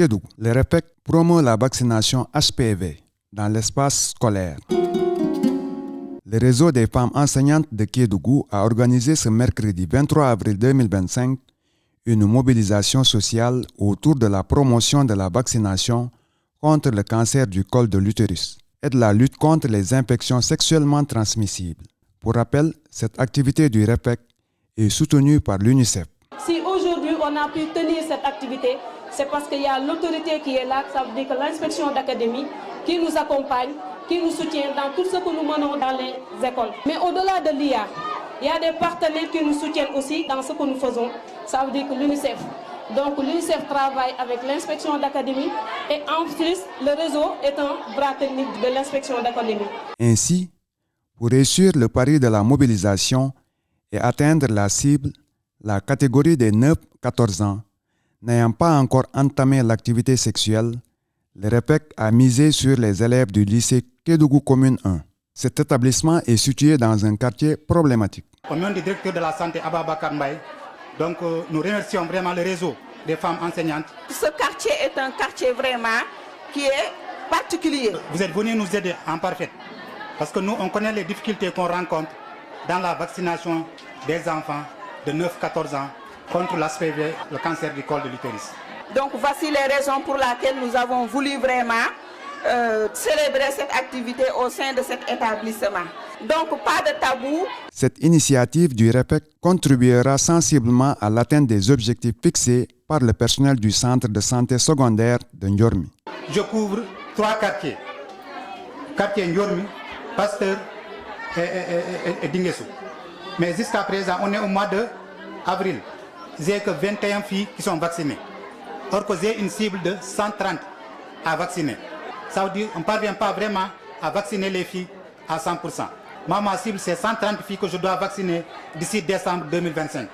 Kédougou. Le REPEC promeut la vaccination HPV dans l'espace scolaire. Le réseau des femmes enseignantes de Kédougou a organisé ce mercredi 23 avril 2025 une mobilisation sociale autour de la promotion de la vaccination contre le cancer du col de l'utérus et de la lutte contre les infections sexuellement transmissibles. Pour rappel, cette activité du REPEC est soutenue par l'UNICEF. Si aujourd'hui on a pu tenir cette activité, c'est parce qu'il y a l'autorité qui est là, ça veut dire que l'inspection d'académie qui nous accompagne, qui nous soutient dans tout ce que nous menons dans les écoles. Mais au-delà de l'IA, il y a des partenaires qui nous soutiennent aussi dans ce que nous faisons, ça veut dire que l'UNICEF. Donc l'UNICEF travaille avec l'inspection d'académie et en plus le réseau est un bras technique de l'inspection d'académie. Ainsi, pour réussir le pari de la mobilisation et atteindre la cible, la catégorie des 9-14 ans, n'ayant pas encore entamé l'activité sexuelle, le REPEC a misé sur les élèves du lycée Kédougou Commune 1. Cet établissement est situé dans un quartier problématique. Au nom du directeur de la santé, Ababakar Mbaye, donc nous remercions vraiment le réseau des femmes enseignantes. Ce quartier est un quartier vraiment qui est particulier. Vous êtes venus nous aider en parfaite, parce que nous, on connaît les difficultés qu'on rencontre dans la vaccination des enfants de 9-14 ans contre l'HPV, le cancer du col de l'utérus. Donc voici les raisons pour lesquelles nous avons voulu vraiment célébrer cette activité au sein de cet établissement. Donc pas de tabou. Cette initiative du REPEC contribuera sensiblement à l'atteinte des objectifs fixés par le personnel du centre de santé secondaire de Ndiormi. Je couvre 3 quartiers. Quartier Ndiormi, Pasteur et Dinguessou. Mais jusqu'à présent, on est au mois d'avril. J'ai que 21 filles qui sont vaccinées. Or que j'ai une cible de 130 à vacciner. Ça veut dire qu'on ne parvient pas vraiment à vacciner les filles à 100%. Moi, ma cible, c'est 130 filles que je dois vacciner d'ici décembre 2025.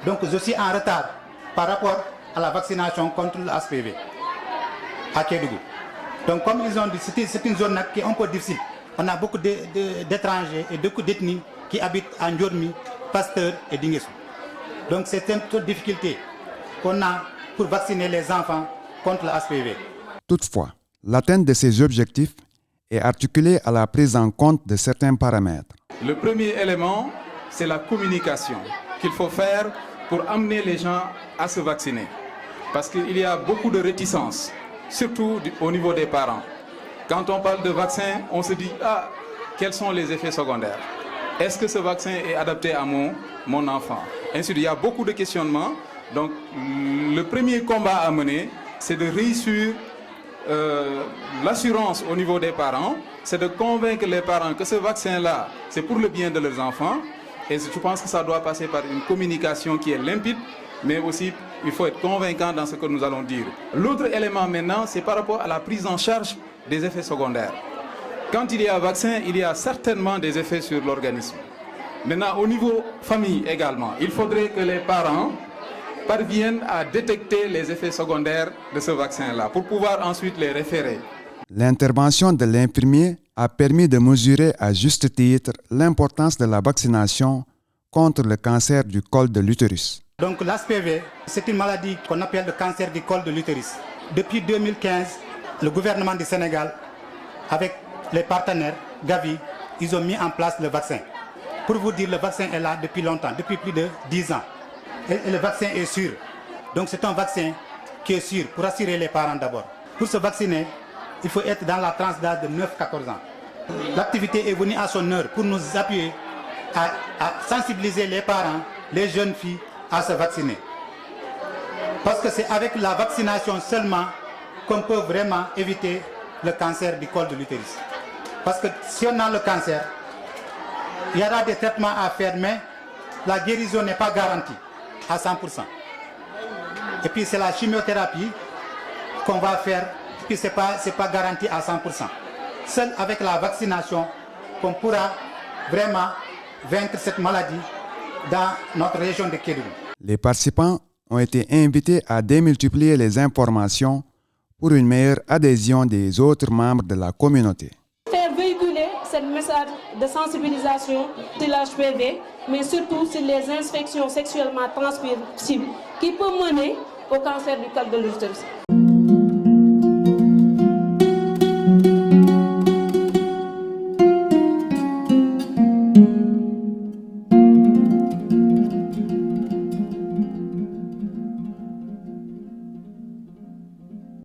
Donc, je suis en retard par rapport à la vaccination contre l'HPV à Kédougou. Donc, comme ils ont dit, c'est une zone qui est un peu difficile. On a beaucoup d'étrangers et beaucoup d'ethnies qui habitent à Ndiormi, Pasteur et Dinguessou. Donc, c'est une toute difficulté qu'on a pour vacciner les enfants contre l'HPV. Toutefois, l'atteinte de ces objectifs est articulée à la prise en compte de certains paramètres. Le premier élément, c'est la communication qu'il faut faire pour amener les gens à se vacciner. Parce qu'il y a beaucoup de réticences, surtout au niveau des parents. Quand on parle de vaccin, on se dit « quels sont les effets secondaires? Est-ce que ce vaccin est adapté à mon enfant ?» Ainsi, il y a beaucoup de questionnements. Donc, le premier combat à mener, c'est de réussir l'assurance au niveau des parents, c'est de convaincre les parents que ce vaccin-là, c'est pour le bien de leurs enfants. Et je pense que ça doit passer par une communication qui est limpide, mais aussi il faut être convaincant dans ce que nous allons dire. L'autre élément maintenant, c'est par rapport à la prise en charge des effets secondaires. Quand il y a vaccin, il y a certainement des effets sur l'organisme. Maintenant, au niveau famille également, il faudrait que les parents parviennent à détecter les effets secondaires de ce vaccin-là pour pouvoir ensuite les référer. L'intervention de l'infirmier a permis de mesurer à juste titre l'importance de la vaccination contre le cancer du col de l'utérus. Donc l'HPV, c'est une maladie qu'on appelle le cancer du col de l'utérus. Depuis 2015, le gouvernement du Sénégal, avec les partenaires Gavi, ils ont mis en place le vaccin. Pour vous dire, le vaccin est là depuis longtemps, depuis plus de 10 ans. Et le vaccin est sûr. Donc c'est un vaccin qui est sûr pour assurer les parents d'abord. Pour se vacciner, il faut être dans la tranche d'âge de 9-14 ans. L'activité est venue à son heure pour nous appuyer à sensibiliser les parents, les jeunes filles à se vacciner. Parce que c'est avec la vaccination seulement qu'on peut vraiment éviter le cancer du col de l'utérus. Parce que si on a le cancer, il y aura des traitements à faire, mais la guérison n'est pas garantie à 100%. Et puis c'est la chimiothérapie qu'on va faire, puis c'est pas garanti à 100%. Seul avec la vaccination qu'on pourra vraiment vaincre cette maladie dans notre région de Kédougou. Les participants ont été invités à démultiplier les informations pour une meilleure adhésion des autres membres de la communauté. Faire véhiculer ce message de sensibilisation sur l'HPV, mais surtout sur les infections sexuellement transmissibles qui peuvent mener au cancer du col de l'utérus.